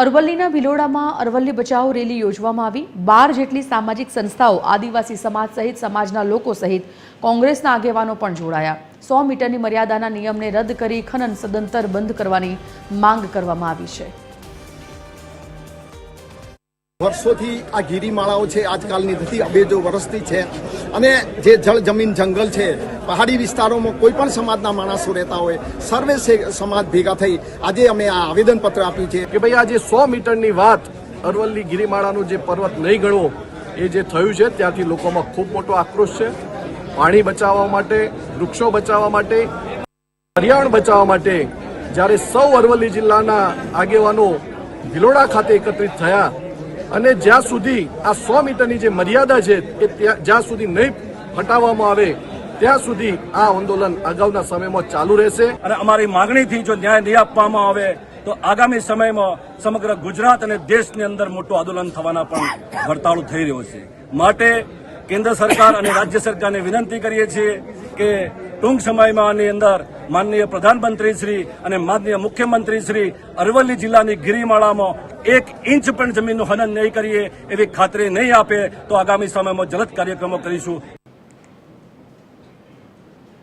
અરવલ્લીના ભિલોડામાં અરવલ્લી બચાવો રેલી યોજવામાં આવી। 12 જેટલી સામાજિક સંસ્થાઓ, આદિવાસી સમાજ સહિત સમાજના લોકો સહિત કોંગ્રેસના આગેવાનો પણ જોડાયા। 100 મીટરની મર્યાદાના નિયમને રદ કરી ખનન સદંતર બંધ કરવાની માંગ કરવામાં આવી છે। વર્ષોથી આ ગિરિમાળાઓ છે, આજકાલની નથી, અબેજો વર્ષથી છે અને જે જળ જમીન જંગલ છે, પહાડી વિસ્તારોમાં કોઈ પણ સમાજના માણસો રહેતા હોય, સર્વે સમાજ ભેગા થઈ આજે અમે આ આવેદનપત્ર આપ્યું છે કે ભાઈ આ જે 100 મીટરની વાત અરવલ્લી ગિરિમાળાનું જે પર્વત નહીં ગણવો એ જે થયું છે ત્યાંથી લોકોમાં ખૂબ મોટો આક્રોશ છે। પાણી બચાવવા માટે, વૃક્ષો બચાવવા માટે, પર્યાવરણ બચાવવા માટે જ્યારે સૌ અરવલ્લી જિલ્લાના આગેવાનો ભિલોડા ખાતે એકત્રિત થયા અને જ્યાં સુધી આ 100 મીટરની જે મર્યાદા છે એ જ્યાં સુધી નહીં હટાવવામાં આવે ત્યાં સુધી આ આંદોલન આગાઉના સમયમાં ચાલુ રહેશે। અને અમારી માંગણીથી જો ન્યાય નહીં આપવામાં આવે તો આગામી સમયમાં સમગ્ર ગુજરાત અને દેશની અંદર મોટું આંદોલન થવાના પણ વર્તાળો થઈ રહ્યો છે। માટે કેન્દ્ર સરકાર અને રાજ્ય સરકારને વિનંતી કરીએ છીએ કે ટૂંક સમયમાં આની અંદર માનનીય પ્રધાનમંત્રી શ્રી અને માનનીય મુખ્યમંત્રી શ્રી અરવલ્લી જિલ્લાની ગિરિમાળામાં 1 ઇંચ પણ જમીનનું હનન નહીં કરીએ એવી ખાતરી નહીં આપે તો આગામી સમયમાં જલદ કાર્યક્રમો કરીશું।